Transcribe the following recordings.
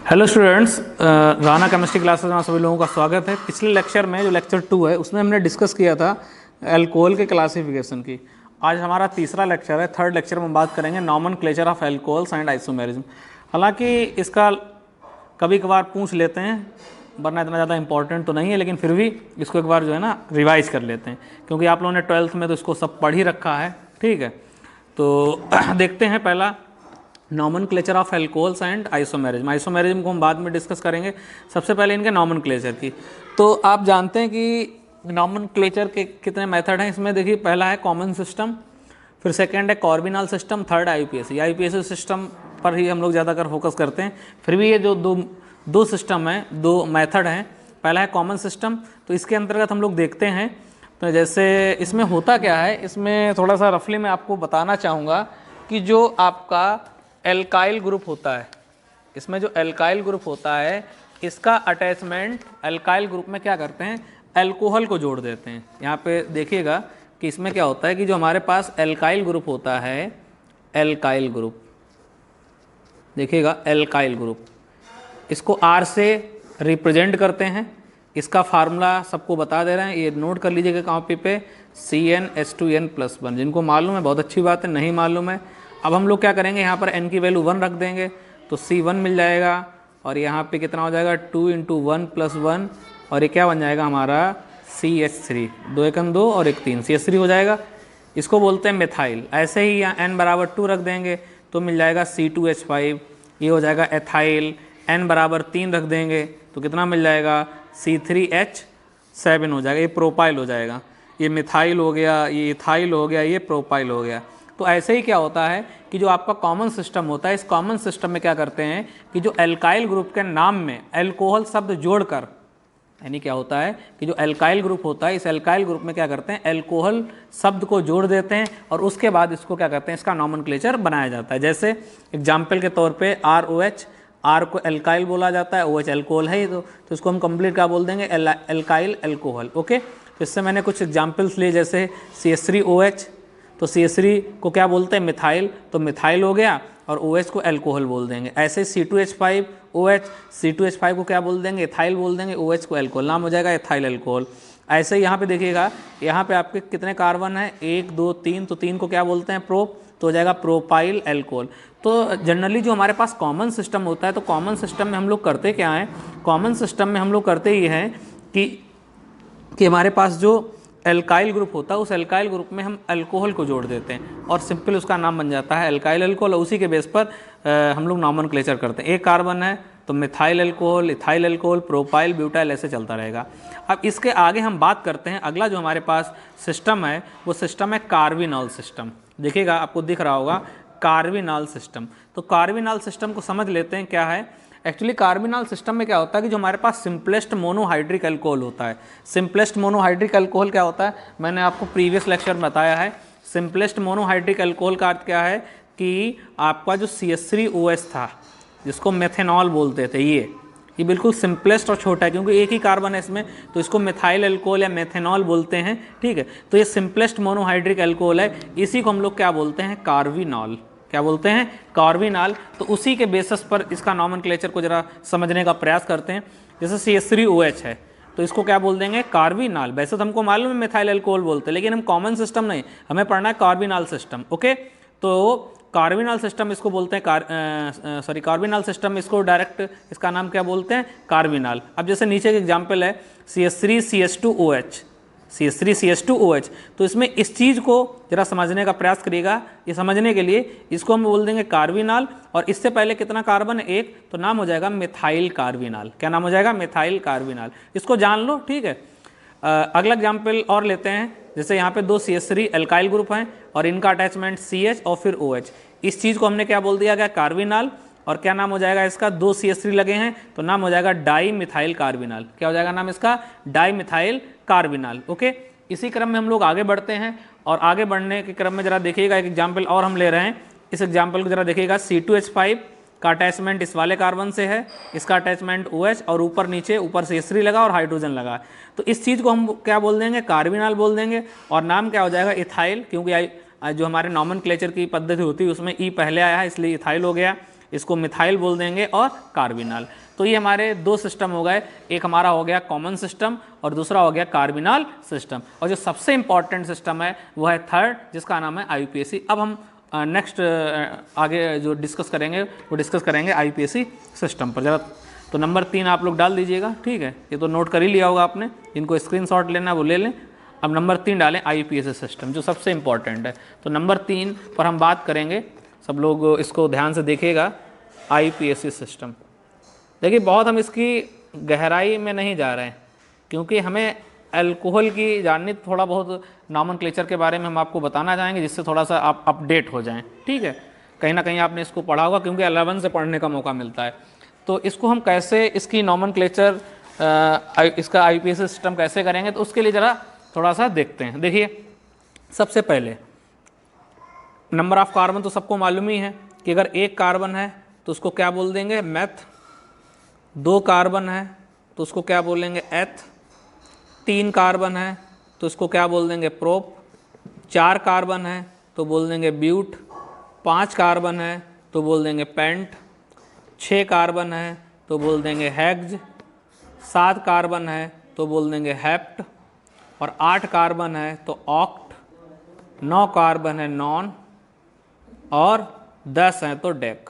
Hello students, Rana chemistry classes में आप सभी लोगों का स्वागत है। पिछले लेक्चर में जो लेक्चर 2 है उसमें हमने डिस्कस किया था अल्कोहल के क्लासिफिकेशन की। आज हमारा तीसरा लेक्चर है। थर्ड लेक्चर में हम बात करेंगे nomenclature of alcohols and isomerism. हालांकि इसका कभी कभार पूछ लेते हैं, वरना इतना ज़्यादा इंपॉर्टेंट तो नहीं है, लेकिन फिर भी इसको एक बार जो है ना रिवाइज कर लेते हैं, क्योंकि आप लोगों ने 12th में तो इसको सब पढ़ ही रखा है। ठीक है, तो देखते हैं पहला nomenclature of alcohols and isomerism. Isomerism को हम बाद में डिस्कस करेंगे, सबसे पहले इनके नॉमेनक्लेचर की। तो आप जानते हैं कि नॉमेनक्लेचर के कितने मेथड हैं। इसमें देखिए, पहला है कॉमन सिस्टम, फिर सेकंड है कॉर्विनल system, third IUPAC. IUPAC system पर ही हम लोग ज़्यादातर फोकस करते हैं। फिर भी ये जो दो सिस्टम हैं, दो मेथड हैं। पहला है कॉमन सिस्टम, तो इसके अंतर्गत हम लोग देखते हैं। तो जैसे इसमें होता क्या है, इसमें थोड़ा सा रफली मैं आपको बताना चाहूँगा कि जो आपका एल्काइल ग्रुप होता है, इसमें जो एल्काइल ग्रुप होता है, इसका अटैचमेंट एल्काइल ग्रुप में क्या करते हैं, अल्कोहल को जोड़ देते हैं। यहाँ पे देखिएगा कि इसमें क्या होता है कि जो हमारे पास एल्काइल ग्रुप होता है, एल्काइल ग्रुप, देखिएगा एल्काइल ग्रुप, इसको R से रिप्रेजेंट करते हैं। इसका फार्मूला सबको बता दे रहे हैं, ये नोट कर लीजिएगा कॉपी पे, CnH2n+1। जिनको मालूम है बहुत अच्छी बात है, नहीं मालूम है अब हम लोग क्या करेंगे, यहाँ पर n की वैल्यू 1 रख देंगे तो C1 मिल जाएगा। और यहाँ पे कितना हो जाएगा, 2 × 1 + 1, और ये क्या बन जाएगा हमारा CH3, 2 × 2 और 1 3, CH3 हो जाएगा। इसको बोलते हैं मिथाइल। ऐसे ही यहाँ n = 2 रख देंगे तो मिल जाएगा C2H5, ये हो जाएगा एथाइल। n = 3 रख देंगे तो कितना मिल जाएगा, C3H7 हो जाएगा, ये प्रोपाइल हो जाएगा। ये मिथाइल हो गया, ये इथाइल हो गया, ये प्रोपाइल हो गया। तो ऐसे ही क्या होता है कि जो आपका कॉमन सिस्टम होता है, इस कॉमन सिस्टम में क्या करते हैं कि जो एल्काइल ग्रुप के नाम में अल्कोहल शब्द जोड़कर, यानी क्या होता है कि जो एल्काइल ग्रुप होता है, इस एल्काइल ग्रुप में क्या करते हैं, अल्कोहल शब्द को जोड़ देते हैं और उसके बाद इसको क्या करते हैं, इसका नॉमेनक्लेचर बनाया जाता है। जैसे एग्जाम्पल के तौर पर ROH, R को एल्काइल बोला जाता है, OH अल्कोहल है, तो इसको हम कंप्लीट क्या बोल देंगे, एल्काइल अल्कोहल। ओके, तो इससे मैंने कुछ एग्जाम्पल्स लिए, जैसे CH3OH, तो CH3 को क्या बोलते हैं, मिथाइल, तो मिथाइल हो गया, और OH को अल्कोहल बोल देंगे। ऐसे C2H5OH, C2H5 को क्या बोल देंगे, इथाइल बोल देंगे, OH को अल्कोहल, नाम हो जाएगा इथाइल अल्कोहल। ऐसे ही यहाँ पे देखिएगा, यहाँ पे आपके कितने कार्बन है, 1 2 3, तो 3 को क्या बोलते हैं, प्रो, तो हो जाएगा प्रोपाइल अल्कोहल। तो जनरली जो हमारे पास कॉमन सिस्टम होता है, तो कॉमन सिस्टम में हम लोग करते क्या हैं, कॉमन सिस्टम में हम लोग करते ये हैं कि हमारे पास जो एल्काइल ग्रुप होता है, उस एल्काइल ग्रुप में हम अल्कोहल को जोड़ देते हैं और सिंपल उसका नाम बन जाता है एल्काइल अल्कोहल। उसी के बेस पर हम लोग नॉमेनक्लेचर करते हैं। एक कार्बन है तो methyl alcohol, ethyl alcohol, propyl, butyl, ऐसे चलता रहेगा। अब इसके आगे हम बात करते हैं, अगला जो हमारे पास सिस्टम है वो सिस्टम है कार्विनॉल सिस्टम। देखिएगा, आपको दिख रहा होगा कार्विनॉल सिस्टम। तो कार्विनॉल सिस्टम को समझ लेते हैं क्या है। एक्चुअली कार्बिनॉल सिस्टम में क्या होता है कि जो हमारे पास सिंपलेस्ट मोनोहाइड्रिक अल्कोहल होता है, सिंपलेस्ट मोनोहाइड्रिक अल्कोहल क्या होता है, मैंने आपको प्रीवियस लेक्चर में बताया है। सिंपलेस्ट मोनोहाइड्रिक अल्कोहल का अर्थ क्या है कि आपका जो CH3OH था, जिसको मेथेनॉल बोलते थे, ये बिल्कुल सिंपलेस्ट और छोटा है, क्योंकि एक ही कार्बन है इसमें, तो इसको मिथाइल अल्कोहल या मेथेनॉल बोलते हैं। ठीक है, तो ये सिंपलेस्ट मोनोहाइड्रिक अल्कोहल है, इसी को हम लोग क्या बोलते हैं, कार्विनॉल। क्या बोलते हैं, कार्विनॉल। तो उसी के बेसिस पर इसका नॉमेनक्लेचर को जरा समझने का प्रयास करते हैं। जैसे CH3OH है तो इसको क्या बोल देंगे, कार्विनॉल। वैसे तो हमको मालूम है मिथाइल अल्कोहल बोलते हैं, लेकिन हम कॉमन सिस्टम नहीं, हमें पढ़ना है कार्विनॉल सिस्टम। ओके, तो कार्विनॉल सिस्टम इसको बोलते हैं, कार्विनॉल सिस्टम, इसको डायरेक्ट इसका नाम क्या बोलते हैं, कार्विनॉल। अब जैसे नीचे के एग्जाम्पल है CH3CH2OH, CH3CH2OH, तो इसमें इस चीज़ को जरा समझने का प्रयास करिएगा। ये समझने के लिए इसको हम बोल देंगे कार्विनॉल, और इससे पहले कितना कार्बन है, एक, तो नाम हो जाएगा मिथाइल कार्विनॉल। क्या नाम हो जाएगा, मिथाइल कार्विनॉल। इसको जान लो, ठीक है। अगला एग्जाम्पल और लेते हैं। जैसे यहाँ पे 2 CH3 एल्काइल ग्रुप हैं और इनका अटैचमेंट CH और फिर OH, इस चीज़ को हमने क्या बोल दिया गया, कार्विनॉल। और क्या नाम हो जाएगा इसका, 2 CH3 लगे हैं तो नाम हो जाएगा डाई मिथाइल कार्बिनॉल। क्या हो जाएगा नाम इसका, डाई मिथाइल कार्बिनॉल। ओके, इसी क्रम में हम लोग आगे बढ़ते हैं, और आगे बढ़ने के क्रम में जरा देखिएगा, एक एग्जाम्पल और हम ले रहे हैं। इस एग्जाम्पल को जरा देखिएगा, C2H5 का अटैचमेंट इस वाले कार्बन से है, इसका अटैचमेंट OH, और ऊपर नीचे, ऊपर CH3 लगा और हाइड्रोजन लगा, तो इस चीज़ को हम क्या बोल देंगे, कार्बिनॉल बोल देंगे। और नाम क्या हो जाएगा, इथाइल, क्योंकि जो हमारे नॉमेनक्लेचर की पद्धति होती है उसमें ई पहले आया है, इसलिए इथाइल हो गया। इसको मिथाइल बोल देंगे और कार्बिनॉल। तो ये हमारे दो सिस्टम हो गए, एक हमारा हो गया कॉमन सिस्टम और दूसरा हो गया कार्बिनॉल सिस्टम। और जो सबसे इंपॉर्टेंट सिस्टम है वो है थर्ड, जिसका नाम है IUPAC। अब हम नेक्स्ट आगे जो डिस्कस करेंगे वो डिस्कस करेंगे IUPAC सिस्टम पर। ज़रा तो नंबर 3 आप लोग डाल दीजिएगा, ठीक है, ये तो नोट कर ही लिया होगा आपने, जिनको स्क्रीनशॉट लेना है वो ले लें। अब नंबर 3 डालें IUPAC सिस्टम, जो सबसे इंपॉर्टेंट है। तो नंबर 3 पर हम बात करेंगे, सब लोग इसको ध्यान से देखिएगा, IUPAC सिस्टम। देखिए बहुत हम इसकी गहराई में नहीं जा रहे हैं, क्योंकि हमें अल्कोहल की जाननी, थोड़ा बहुत नॉमेनक्लेचर के बारे में हम आपको बताना चाहेंगे, जिससे थोड़ा सा आप अपडेट हो जाएं, ठीक है। कहीं ना कहीं आपने इसको पढ़ा होगा, क्योंकि 11 से पढ़ने का मौका मिलता है। तो इसको हम कैसे, इसकी नॉमेनक्लेचर, इसका IUPAC सिस्टम कैसे करेंगे, तो उसके लिए ज़रा थोड़ा सा देखते हैं। देखिए सबसे पहले नंबर ऑफ कार्बन तो सबको मालूम ही है कि अगर एक कार्बन है तो उसको क्या बोल देंगे, मेथ। 2 कार्बन है तो उसको क्या बोलेंगे, एथ। 3 कार्बन है तो इसको क्या बोल देंगे, प्रोप। 4 कार्बन है तो बोल देंगे ब्यूट। 5 कार्बन है तो बोल देंगे पेंट। 6 कार्बन है तो बोल देंगे हेक्स। 7 कार्बन है तो बोल देंगे हेप्ट। और 8 कार्बन है तो ऑक्ट। 9 कार्बन है नॉन। और 10 है तो डेक।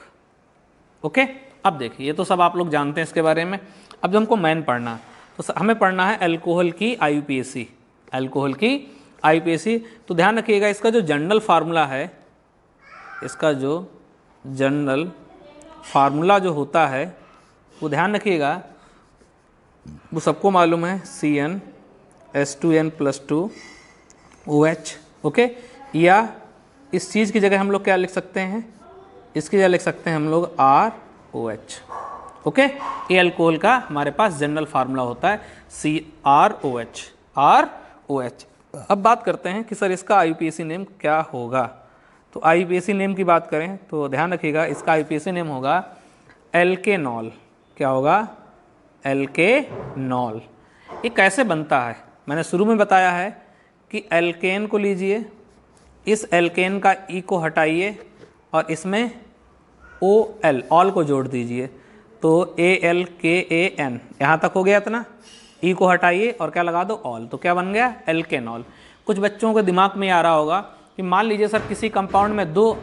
ओके, अब देखिए ये तो सब आप लोग जानते हैं इसके बारे में। अब जो हमको मेन पढ़ना है, तो हमें पढ़ना है अल्कोहल की IUPAC, अल्कोहल की IUPAC। तो ध्यान रखिएगा, इसका जो जनरल फार्मूला है, इसका जो जनरल फार्मूला जो होता है वो ध्यान रखिएगा, वो सबको मालूम है, CnH2n+2 OH। ओके, या इस चीज़ की जगह हम लोग क्या लिख सकते हैं, इसकी जगह लिख सकते हैं हम लोग ROH। ओके, ये अल्कोहल का हमारे पास जनरल फार्मूला होता है, CrOH, ROH। अब बात करते हैं कि सर इसका IUPAC नेम क्या होगा। तो IUPAC नेम की बात करें तो ध्यान रखिएगा, इसका IUPAC नेम होगा एल्केनॉल। क्या होगा, एल्केनॉल। ये कैसे बनता है, मैंने शुरू में बताया है कि एल्केन को लीजिए, इस एल्केन का E को हटाइए और इसमें OL, ऑल को जोड़ दीजिए, तो ALKAN, यहाँ तक हो गया इतना। E को हटाइए और क्या लगा दो, ऑल, तो क्या बन गया, एल्केनॉल। कुछ बच्चों के दिमाग में आ रहा होगा कि मान लीजिए सर किसी कंपाउंड में 2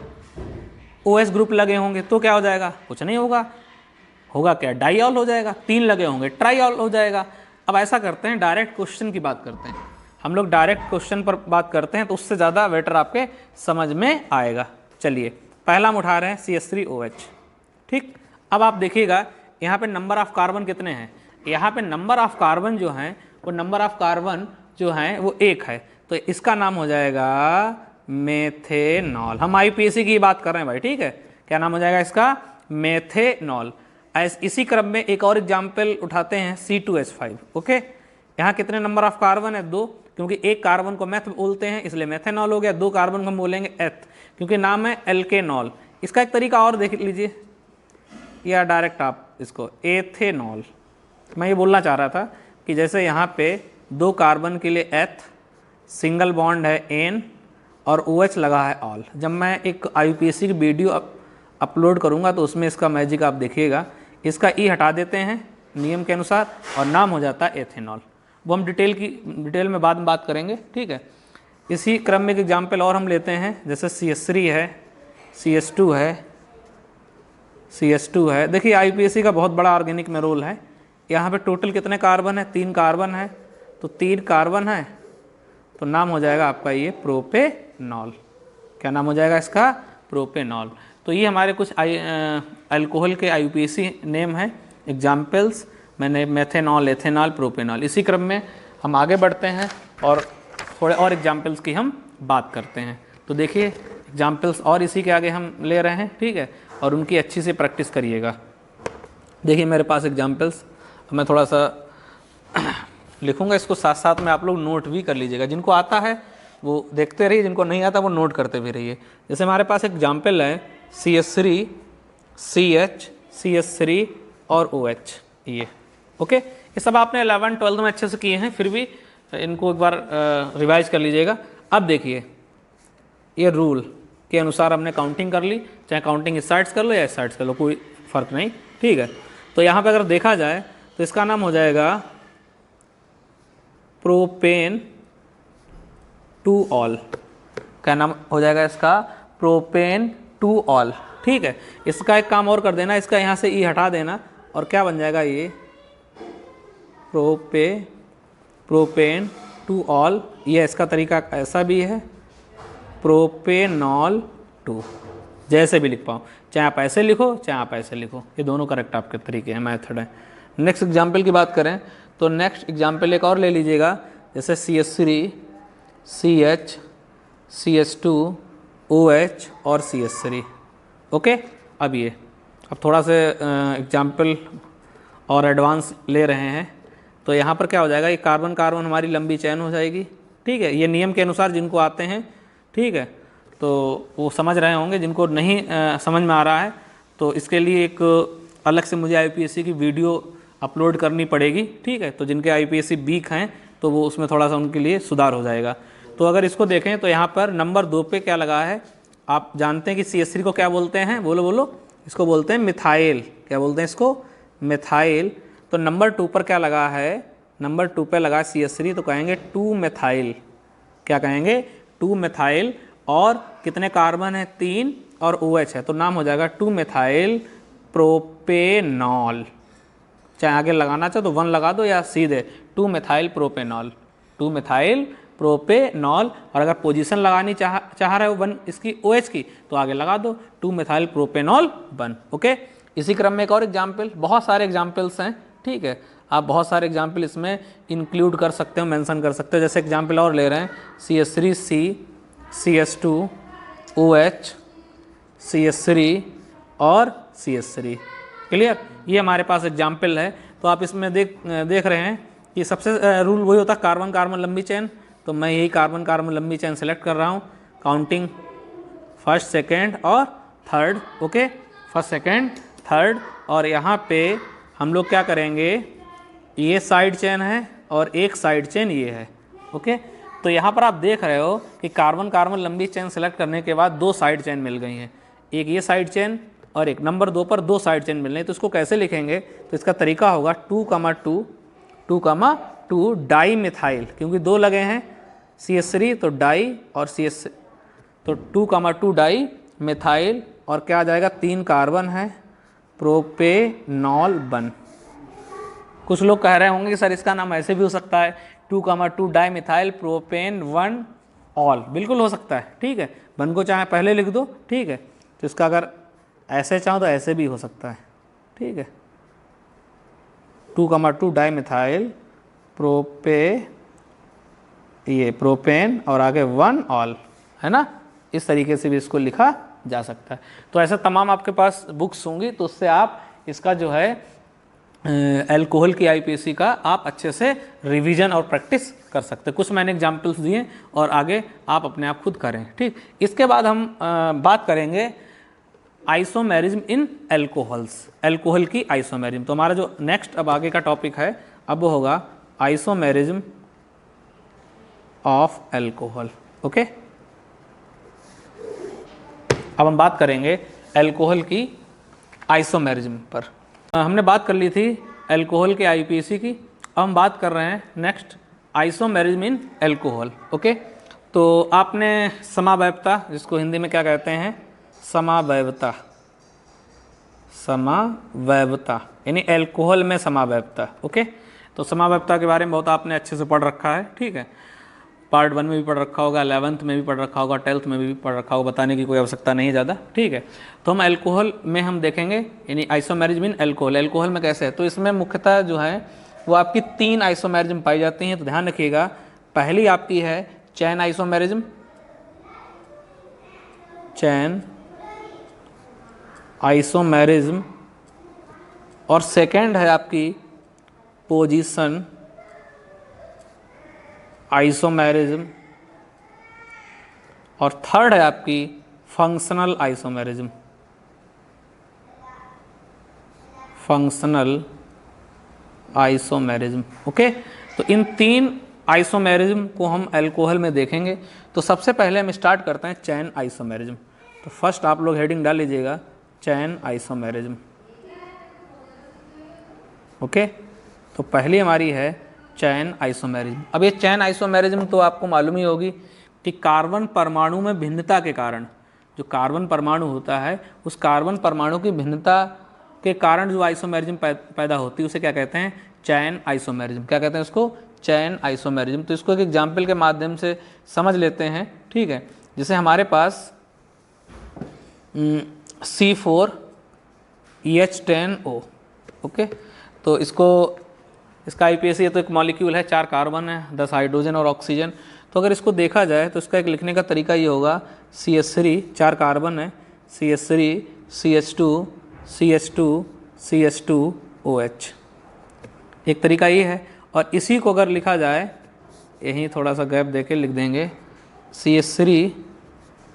OH ग्रुप लगे होंगे तो क्या हो जाएगा, कुछ नहीं होगा, होगा क्या, डाईऑल हो जाएगा। 3 लगे होंगे ट्राईऑल हो जाएगा। अब ऐसा करते हैं, डायरेक्ट क्वेश्चन की बात करते हैं, हम लोग डायरेक्ट क्वेश्चन पर बात करते हैं, तो उससे ज़्यादा बेटर आपके समझ में आएगा। चलिए पहला हम उठा रहे हैं CH3OH, ठीक। अब आप देखिएगा यहाँ पे नंबर ऑफ कार्बन कितने हैं, यहाँ पे नंबर ऑफ कार्बन जो हैं वो नंबर ऑफ कार्बन जो हैं वो 1 है, तो इसका नाम हो जाएगा मेथेनॉल। हम IUPAC की बात कर रहे हैं भाई, ठीक है, क्या नाम हो जाएगा इसका, मेथेनॉल। इसी क्रम में एक और एग्जाम्पल उठाते हैं, C2H5। ओके, यहाँ कितने नंबर ऑफ कार्बन है, 2, क्योंकि एक कार्बन को मेथ बोलते हैं इसलिए मेथेनॉल हो गया। 2 कार्बन को हम बोलेंगे एथ, क्योंकि नाम है एल्केनॉल। इसका एक तरीका और देख लीजिए, या डायरेक्ट आप इसको एथेनॉल। मैं ये बोलना चाह रहा था कि जैसे यहाँ पे 2 कार्बन के लिए एथ, सिंगल बॉन्ड है एन और OH लगा है ऑल। जब मैं एक IUPAC की वीडियो अपलोड करूँगा तो उसमें इसका मैजिक आप देखिएगा। इसका E हटा देते हैं नियम के अनुसार और नाम हो जाता है एथेनॉल। वो हम डिटेल में बाद में बात करेंगे, ठीक है। इसी क्रम में एक एग्जाम्पल और हम लेते हैं, जैसे CH3 है, CH2 है। देखिए IUPAC का बहुत बड़ा ऑर्गेनिक में रोल है। यहाँ पे टोटल कितने कार्बन है, 3 कार्बन है, तो 3 कार्बन है तो नाम हो जाएगा आपका ये प्रोपेनॉल। क्या नाम हो जाएगा इसका, प्रोपेनॉल। तो ये हमारे कुछ अल्कोहल के IUPAC नेम हैं, एग्जाम्पल्स मैंने मेथेनॉल, एथेनॉल, प्रोपेनॉल। इसी क्रम में हम आगे बढ़ते हैं और थोड़े और एग्जाम्पल्स की हम बात करते हैं। तो देखिए एग्जाम्पल्स और इसी के आगे हम ले रहे हैं, ठीक है, और उनकी अच्छी से प्रैक्टिस करिएगा। देखिए मेरे पास एग्जाम्पल्स, मैं थोड़ा सा लिखूंगा, इसको साथ साथ में आप लोग नोट भी कर लीजिएगा। जिनको आता है वो देखते रहिए, जिनको नहीं आता वो नोट करते भी रहिए। जैसे हमारे पास एग्जाम्पल है CH3, CH, CH3 और OH, ये ओके। ये सब आपने 11, 12 में अच्छे से किए हैं, फिर भी इनको एक बार रिवाइज कर लीजिएगा। अब देखिए ये रूल के अनुसार हमने काउंटिंग कर ली, चाहे काउंटिंग इस साइड से कर लो या इस साइड से कर लो, कोई फ़र्क नहीं, ठीक है। तो यहाँ पे अगर देखा जाए तो इसका नाम हो जाएगा प्रोपेन टू ऑल। क्या नाम हो जाएगा इसका? प्रोपेन टू ऑल, ठीक है। इसका एक काम और कर देना, इसका यहाँ से ई हटा देना और क्या बन जाएगा ये प्रोपेन टू ऑल। ये इसका तरीका ऐसा भी है, प्रोपेनॉल टू, जैसे भी लिख पाओ, चाहे आप ऐसे लिखो चाहे आप ऐसे लिखो, ये दोनों करेक्ट आपके तरीके हैं, मेथड है। नेक्स्ट एग्जाम्पल की बात करें तो नेक्स्ट एग्जाम्पल एक और ले लीजिएगा, जैसे CH3 CH CH2 OH और CH3, ओके। अब थोड़ा से एग्जाम्पल और एडवांस ले रहे हैं, तो यहाँ पर क्या हो जाएगा, ये कार्बन कार्बन हमारी लंबी चैन हो जाएगी, ठीक है। ये नियम के अनुसार जिनको आते हैं, ठीक है, तो वो समझ रहे होंगे। जिनको नहीं समझ में आ रहा है तो इसके लिए एक अलग से मुझे IPSC की वीडियो अपलोड करनी पड़ेगी, ठीक है। तो जिनके IPSC वीक हैं तो वो उसमें थोड़ा सा उनके लिए सुधार हो जाएगा। तो अगर इसको देखें तो यहाँ पर नंबर 2 पे क्या लगा है, आप जानते हैं कि CH3 को क्या बोलते हैं? बोलो, इसको बोलते हैं मिथाइल। क्या बोलते हैं इसको? मिथाइल। तो नंबर 2 पर क्या लगा है? नंबर 2 पे लगा CH3, तो कहेंगे 2 मिथाइल। क्या कहेंगे? 2 मिथाइल। और कितने कार्बन है? 3, और OH है, तो नाम हो जाएगा 2 मिथाइल प्रोपेनॉल। चाहे आगे लगाना चाहो तो 1 लगा दो या सीधे 2 मिथाइल प्रोपेनॉल, 2 मिथाइल प्रोपेनॉल। और अगर पोजीशन लगानी चाह रहे हो 1 इसकी OH की, तो आगे लगा दो 2 मिथाइल प्रोपेनॉल 1, ओके। इसी क्रम में एक और एग्जाम्पल, बहुत सारे एग्जाम्पल्स हैं, ठीक है। आप बहुत सारे एग्जाम्पल इसमें इंक्लूड कर सकते हो, मेंशन कर सकते हो। जैसे एग्जाम्पल और ले रहे हैं, CH3C CH2 OH CH3 और CH3, क्लियर। ये हमारे पास एग्जाम्पल है। तो आप इसमें देख रहे हैं कि सबसे रूल वही होता है, कार्बन कार्बन लंबी चेन। तो मैं यही कार्बन कार्बन लंबी चेन सेलेक्ट कर रहा हूँ, काउंटिंग फर्स्ट सेकेंड और third, okay, first second third. और यहाँ पे हम लोग क्या करेंगे, ये साइड चेन है और एक साइड चेन ये है, ओके। तो यहाँ पर आप देख रहे हो कि कार्बन कार्बन लंबी चेन सेलेक्ट करने के बाद 2 साइड चेन मिल गई हैं, एक ये साइड चेन और एक नंबर 2 पर 2 साइड चेन मिल रही है। तो इसको कैसे लिखेंगे? तो इसका तरीका होगा 2,2 डाई मिथाइल, क्योंकि 2 लगे हैं CH3 तो डाई और CH, तो 2,2 डाई मिथाइल। और क्या आ जाएगा? 3 कार्बन है, प्रोपेनॉल 1। कुछ लोग कह रहे होंगे कि सर इसका नाम ऐसे भी हो सकता है, 2,2 डाई मिथाइल प्रोपेन 1 ऑल। बिल्कुल हो सकता है, ठीक है। 1 को चाहे पहले लिख दो, ठीक है। तो इसका अगर ऐसे चाहो तो ऐसे भी हो सकता है, ठीक है। 2,2 डाई मिथाइल प्रोपेन और आगे 1 ऑल, है ना। इस तरीके से भी इसको लिखा जा सकता है। तो ऐसे तमाम आपके पास बुक्स होंगी, तो उससे आप इसका जो है अल्कोहल की IPSC का आप अच्छे से रिवीजन और प्रैक्टिस कर सकते हैं। कुछ मैंने एग्जाम्पल्स दिए और आगे आप अपने आप खुद करें, ठीक। इसके बाद हम बात करेंगे आइसोमेरिज्म इन अल्कोहल्स, अल्कोहल की आइसोमेरिज्म। तो हमारा जो नेक्स्ट अब आगे का टॉपिक है अब वो होगा आइसोमेरिज्म ऑफ अल्कोहल, ओके। अब हम बात करेंगे अल्कोहल की आइसोमेरिज्म पर। हमने बात कर ली थी अल्कोहल के IPSC की, अब हम बात कर रहे हैं next isomerism in alcohol, okay. तो आपने समावैवता, जिसको हिंदी में क्या कहते हैं, समावैवता, समावैवता यानी अल्कोहल में समावैवता, ओके। तो समावैवता के बारे में बहुत आपने अच्छे से पढ़ रखा है, ठीक है। पार्ट 1 में भी पढ़ रखा होगा, 11th में भी पढ़ रखा होगा, 12th में भी पढ़ रखा होगा, बताने की कोई आवश्यकता नहीं ज़्यादा, ठीक है। तो हम अल्कोहल में हम देखेंगे यानी आइसोमेरिज्म इन अल्कोहल। अल्कोहल में कैसे है, तो इसमें मुख्यतः जो है वो आपकी 3 आइसोमेरिज्म पाई जाती हैं। तो ध्यान रखिएगा, पहली आपकी है चैन आइसोमेरिज्म, चैन आइसोमेरिज्म, और सेकेंड है आपकी पोजीशन आइसोमेरिज्म, और थर्ड है आपकी functional isomerism, functional isomerism, okay. तो इन 3 आइसोमेरिज्म को हम अल्कोहल में देखेंगे। तो सबसे पहले हम स्टार्ट करते हैं चैन आइसोमेरिज्म। तो फर्स्ट आप लोग हेडिंग डाल लीजिएगा चैन आइसोमेरिज्म। ओके, तो पहली हमारी है चैन आइसोमेरिज्म। अब ये चैन आइसोमेरिज्म तो आपको मालूम ही होगी कि कार्बन परमाणु में भिन्नता के कारण, जो कार्बन परमाणु होता है उस कार्बन परमाणु की भिन्नता के कारण जो आइसोमेरिज्म पैदा होती है उसे क्या कहते हैं? चैन आइसोमेरिज्म। क्या कहते हैं उसको? चैन आइसोमेरिज्म। तो इसको एक एग्जाम्पल के माध्यम से समझ लेते हैं, ठीक है। जैसे हमारे पास C4EH10O, ओके, तो इसका IPAC ये तो एक मॉलिक्यूल है, 4 कार्बन है, 10 हाइड्रोजन और ऑक्सीजन। तो अगर इसको देखा जाए तो इसका एक लिखने का तरीका ये होगा, CH3 4 कार्बन है, CH3 CH2 CH2 CH2OH, एक तरीका ये है। और इसी को अगर लिखा जाए, यहीं थोड़ा सा गैप देके लिख देंगे, CH3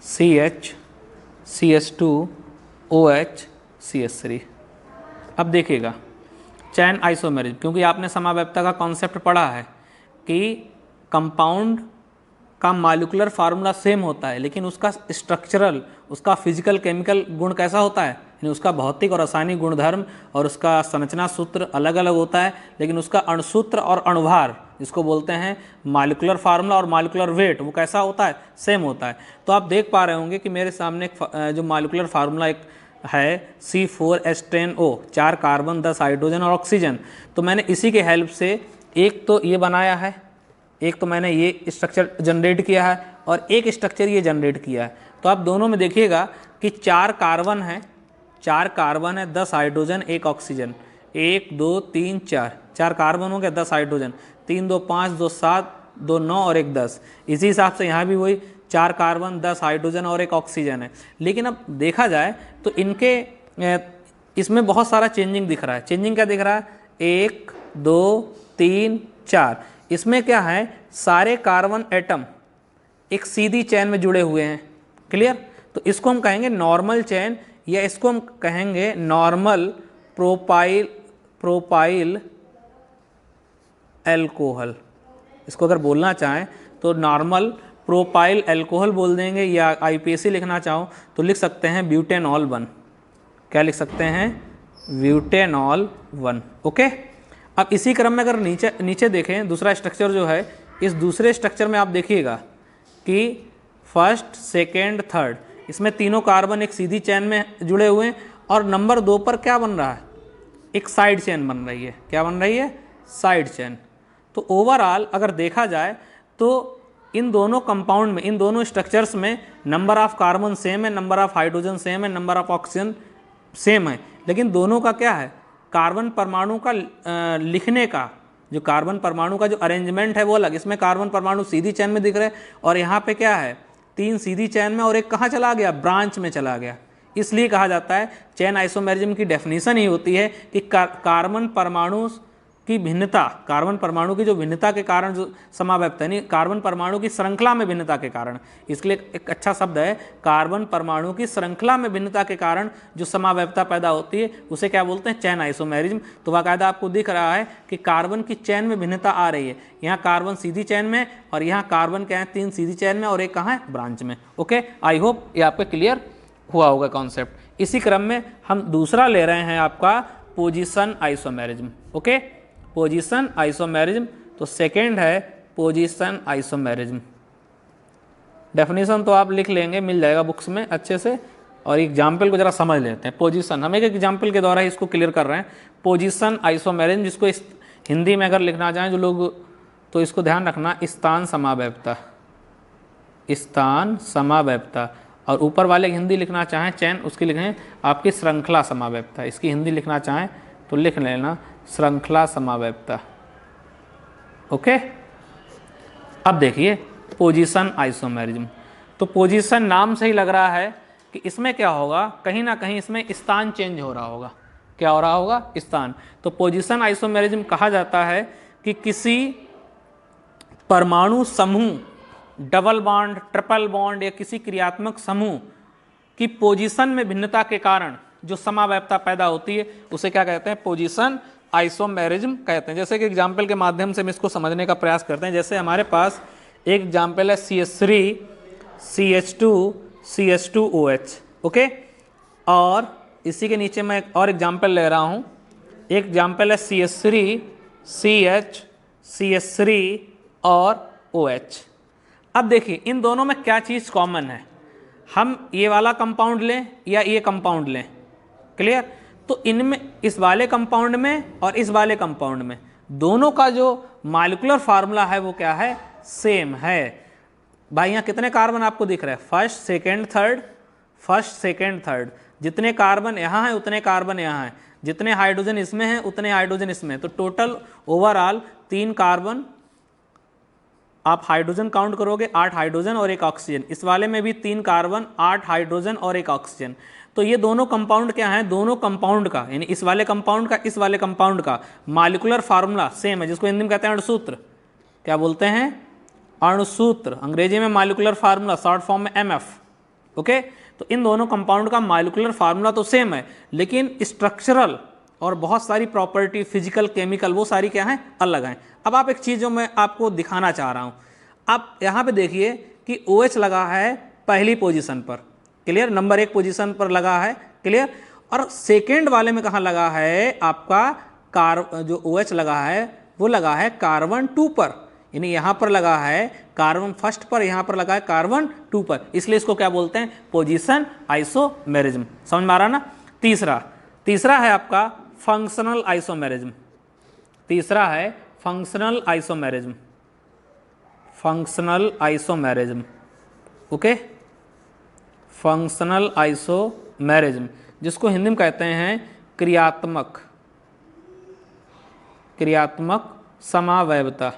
CH CH2OH CH3। अब देखिएगा चैन आइसोमेरिज्म, क्योंकि आपने समावैप्तता का कॉन्सेप्ट पढ़ा है कि कंपाउंड का मॉलिक्यूलर फार्मूला सेम होता है, लेकिन उसका स्ट्रक्चरल, उसका फिजिकल केमिकल गुण कैसा होता है, यानी उसका भौतिक और रासायनिक गुणधर्म और उसका संरचना सूत्र अलग अलग होता है, लेकिन उसका अणुसूत्र और अणुभार, जिसको बोलते हैं मॉलिक्यूलर फार्मूला और मॉलिक्यूलर वेट, वो कैसा होता है? सेम होता है। तो आप देख पा रहे होंगे कि मेरे सामने जो मॉलिक्यूलर फार्मूला एक है C4H10O, 4 कार्बन 10 हाइड्रोजन और ऑक्सीजन। तो मैंने इसी के हेल्प से एक तो ये बनाया है, एक तो मैंने ये स्ट्रक्चर जनरेट किया है और एक स्ट्रक्चर ये जनरेट किया है। तो आप दोनों में देखिएगा कि 4 कार्बन है, 4 कार्बन है, 10 हाइड्रोजन 1 ऑक्सीजन, 1 2 3 4, 4 कार्बन हो गया, 10 हाइड्रोजन, 3 2 5 2 7 2 9 और 1 10। इसी हिसाब से यहाँ भी वही 4 कार्बन 10 हाइड्रोजन और 1 ऑक्सीजन है। लेकिन अब देखा जाए तो इनके इसमें बहुत सारा चेंजिंग दिख रहा है। चेंजिंग क्या दिख रहा है? 1 2 3 4। इसमें क्या है? सारे कार्बन एटम एक सीधी चैन में जुड़े हुए हैं। क्लियर? तो इसको हम कहेंगे नॉर्मल चैन, या इसको हम कहेंगे नॉर्मल प्रोपाइल एल्कोहल। इसको अगर बोलना चाहें तो नॉर्मल प्रोपाइल एल्कोहल बोल देंगे, या IPAC लिखना चाहो तो लिख सकते हैं ब्यूटेनॉल 1। क्या लिख सकते हैं? ब्यूटेनॉल 1। ओके, अब इसी क्रम में अगर नीचे देखें दूसरा स्ट्रक्चर जो है, इस दूसरे स्ट्रक्चर में आप देखिएगा कि फर्स्ट सेकेंड थर्ड, इसमें तीनों कार्बन एक सीधी चैन में जुड़े हुए हैं, और नंबर 2 पर क्या बन रहा है? एक साइड चैन बन रही है। क्या बन रही है? Side chain. तो ओवरऑल अगर देखा जाए तो इन दोनों कंपाउंड में, इन दोनों स्ट्रक्चर्स में नंबर ऑफ कार्बन सेम है, नंबर ऑफ हाइड्रोजन सेम है, नंबर ऑफ ऑक्सीजन सेम है, लेकिन दोनों का क्या है? कार्बन परमाणु का लिखने का, जो कार्बन परमाणु का जो अरेंजमेंट है वो अलग। इसमें कार्बन परमाणु सीधी चैन में दिख रहे हैं, और यहाँ पे क्या है? 3 सीधी चैन में और एक कहाँ चला गया? ब्रांच में चला गया। इसलिए कहा जाता है, चैन आइसोमेरिज्म की डेफिनेशन ही होती है कि कार्बन परमाणु की भिन्नता, कार्बन परमाणु की जो भिन्नता के कारण जो समावैप्तता, यानी कार्बन परमाणु की श्रृंखला में भिन्नता के कारण, इसलिए एक अच्छा शब्द है, कार्बन परमाणु की श्रृंखला में भिन्नता के कारण जो समावैप्तता पैदा होती है उसे क्या बोलते हैं? चैन आइसोमेरिज्म। तो बाकायदा आपको दिख रहा है कि कार्बन की चैन में भिन्नता आ रही है। यहाँ कार्बन सीधी चैन में, और यहाँ कार्बन क्या है? 3 सीधी चैन में और एक कहाँ है? ब्रांच में। ओके, आई होप ये आपको क्लियर हुआ होगा कॉन्सेप्ट। इसी क्रम में हम दूसरा ले रहे हैं आपका position isomerism. Okay, position isomerism. तो सेकेंड है पोजीशन आइसोमेरिज्म। डेफिनेशन तो आप लिख लेंगे, मिल जाएगा बुक्स में अच्छे से, और एग्जाम्पल को जरा समझ लेते हैं। पोजीशन, हम एक एग्जाम्पल के द्वारा ही इसको क्लियर कर रहे हैं। पोजीशन आइसोमेरिज्म, जिसको इस हिंदी में अगर लिखना चाहें जो लोग, तो इसको ध्यान रखना, स्थान समावैप्तता, स्थान समावैप्तता। और ऊपर वाले की हिंदी लिखना चाहें चैन, उसकी लिखें आपकी श्रृंखला समावैप्तता। इसकी हिंदी लिखना चाहें तो लिख लेना श्रृंखला समावैप्तता। ओके, अब देखिए पोजीशन आइसोमेरिज्म। तो पोजीशन नाम से ही लग रहा है कि इसमें क्या होगा? कहीं ना कहीं इसमें स्थान चेंज हो रहा होगा। क्या हो रहा होगा? स्थान। तो पोजीशन आइसोमेरिज्म कहा जाता है कि किसी परमाणु समूह, डबल बॉन्ड, ट्रिपल बॉन्ड, या किसी क्रियात्मक समूह की पोजीशन में भिन्नता के कारण जो समावैप्तता पैदा होती है उसे क्या कहते हैं? पोजीशन आइसोमेरिज्म कहते हैं। जैसे कि एग्जाम्पल के माध्यम से हम इसको समझने का प्रयास करते हैं। जैसे हमारे पास एक एग्जाम्पल है CH3 CH2 CH2OH, ओके। और इसी के नीचे मैं एक और एग्जाम्पल ले रहा हूँ, एक एग्जाम्पल है CH3 CH CH3 और OH। अब देखिए इन दोनों में क्या चीज़ कॉमन है, हम ये वाला कंपाउंड लें या ये कंपाउंड लें, क्लियर। तो इनमें इस वाले कंपाउंड में और इस वाले कंपाउंड में दोनों का जो मॉलिक्यूलर फार्मूला है वो क्या है, सेम है। भाई यहाँ कितने कार्बन आपको दिख रहा है, first second third, first second third, जितने कार्बन यहाँ हैं उतने कार्बन यहाँ हैं, जितने हाइड्रोजन इसमें हैं उतने हाइड्रोजन इसमें, तो टोटल ओवरऑल 3 कार्बन, आप हाइड्रोजन काउंट करोगे 8 हाइड्रोजन और 1 ऑक्सीजन, इस वाले में भी 3 कार्बन 8 हाइड्रोजन और 1 ऑक्सीजन। तो ये दोनों कंपाउंड क्या हैं, दोनों कंपाउंड का यानी इस वाले कंपाउंड का इस वाले कंपाउंड का मॉलिक्यूलर फार्मूला सेम है, जिसको हिंदी में कहते हैं अणुसूत्र। क्या बोलते हैं, अणुसूत्र, अंग्रेजी में मॉलिक्यूलर फार्मूला, शॉर्ट फॉर्म में MF, ओके। तो इन दोनों कंपाउंड का मॉलिक्यूलर फार्मूला तो सेम है, लेकिन स्ट्रक्चरल और बहुत सारी प्रॉपर्टी, फिजिकल, केमिकल, वो सारी क्या हैं, अलग हैं। अब आप एक चीज़ जो मैं आपको दिखाना चाह रहा हूँ, आप यहाँ पे देखिए कि OH लगा है पहली पोजीशन पर, क्लियर, नंबर 1 पोजीशन पर लगा है, क्लियर। और सेकेंड वाले में कहाँ लगा है आपका जो OH लगा है वो लगा है कार्बन 2 पर, यानी यहाँ पर लगा है कार्बन फर्स्ट पर, यहाँ पर लगा है कार्बन 2 पर, इसलिए इसको क्या बोलते हैं, पोजीशन आइसोमेरिज्म। समझ में आ रहा ना। तीसरा है आपका फंक्शनल आइसोमेरिज्म, तीसरा है functional isomerism, functional isomerism, okay, functional isomerism, जिसको हिंदी में कहते हैं क्रियात्मक समावयवता,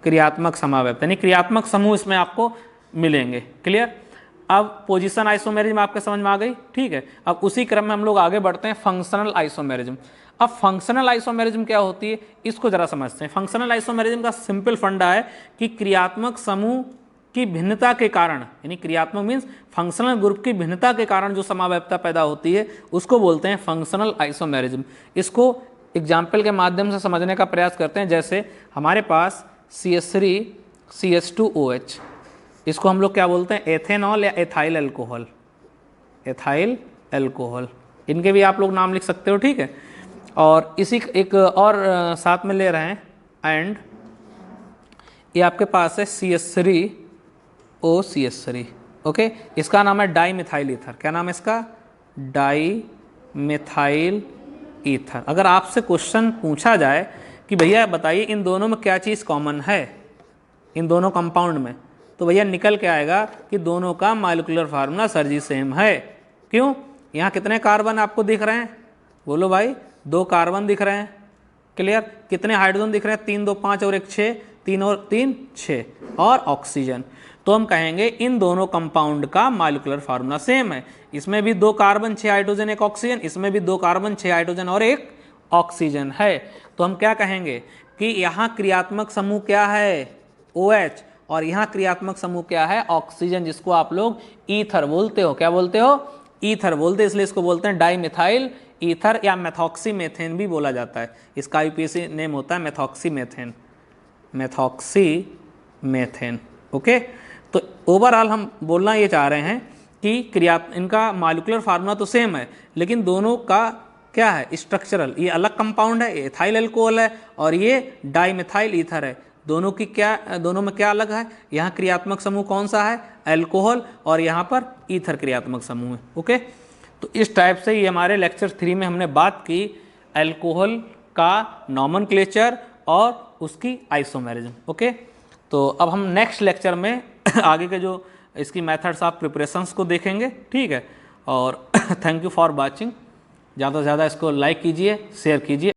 क्रियात्मक समावयवता, यानी क्रियात्मक समूह इसमें आपको मिलेंगे, क्लियर। अब पोजीशन आइसोमेरिज्म आपके समझ में आ गई, ठीक है। अब उसी क्रम में हम लोग आगे बढ़ते हैं फंक्शनल आइसोमेरिज्म। अब फंक्शनल आइसोमेरिज्म क्या होती है, इसको जरा समझते हैं। फंक्शनल आइसोमेरिज्म का सिंपल फंडा है कि क्रियात्मक समूह की भिन्नता के कारण, यानी क्रियात्मक मीन्स फंक्शनल ग्रुप की भिन्नता के कारण जो समावयवता पैदा होती है उसको बोलते हैं फंक्शनल आइसोमेरिज्म। इसको एग्जाम्पल के माध्यम से समझने का प्रयास करते हैं। जैसे हमारे पास CH3 CH2OH, इसको हम लोग क्या बोलते हैं, एथेनॉल या एथाइल अल्कोहल, एथाइल अल्कोहल, इनके भी आप लोग नाम लिख सकते हो, ठीक है। और इसी एक और साथ में ले रहे हैं, एंड ये आपके पास है CH3OCH3, ओके, इसका नाम है डाई मिथाइल ईथर। क्या नाम है इसका, डाई मिथाइल ईथर। अगर आपसे क्वेश्चन पूछा जाए कि भैया बताइए इन दोनों में क्या चीज़ कॉमन है, इन दोनों कंपाउंड में, तो भैया निकल के आएगा कि दोनों का मॉलिक्यूलर फार्मूला सर जी सेम है। क्यों, यहाँ कितने कार्बन आपको दिख रहे हैं, बोलो भाई, 2 कार्बन दिख रहे हैं, क्लियर। कितने हाइड्रोजन दिख रहे हैं, 3 2 5 और 1 6, 3 और 3 6, और ऑक्सीजन। तो हम कहेंगे इन दोनों कंपाउंड का मॉलिक्यूलर फार्मूला सेम है। इसमें भी 2 कार्बन 6 हाइड्रोजन 1 ऑक्सीजन, इसमें भी 2 कार्बन 6 हाइड्रोजन और 1 ऑक्सीजन है। तो हम क्या कहेंगे कि यहाँ क्रियात्मक समूह क्या है, OH, और यहाँ क्रियात्मक समूह क्या है, ऑक्सीजन, जिसको आप लोग ईथर बोलते हो। क्या बोलते हो, ईथर बोलते हैं, इसलिए इसको बोलते हैं डाई मिथाइल ईथर, या मेथॉक्सीमेथेन भी बोला जाता है। इसका IUPAC नेम होता है मेथॉक्सीमेथेन, मेथॉक्सीमेथेन, ओके। तो ओवरऑल हम बोलना ये चाह रहे हैं कि इनका मॉलिक्यूलर फार्मूला तो सेम है, लेकिन दोनों का क्या है, स्ट्रक्चरल, ये अलग कंपाउंड है, एथाइल अल्कोहल है, और ये डाई मिथाइल ईथर है। दोनों में क्या अलग है, यहाँ क्रियात्मक समूह कौन सा है, अल्कोहल, और यहाँ पर ईथर क्रियात्मक समूह है, ओके। तो इस टाइप से ये हमारे लेक्चर 3 में हमने बात की अल्कोहल का नॉमेनक्लेचर और उसकी आइसोमेरिज्म, ओके। तो अब हम नेक्स्ट लेक्चर में आगे के जो इसकी मेथड्स ऑफ प्रिपरेशंस को देखेंगे, ठीक है। और थैंक यू फॉर वॉचिंग। ज़्यादा से ज़्यादा इसको लाइक कीजिए, शेयर कीजिए।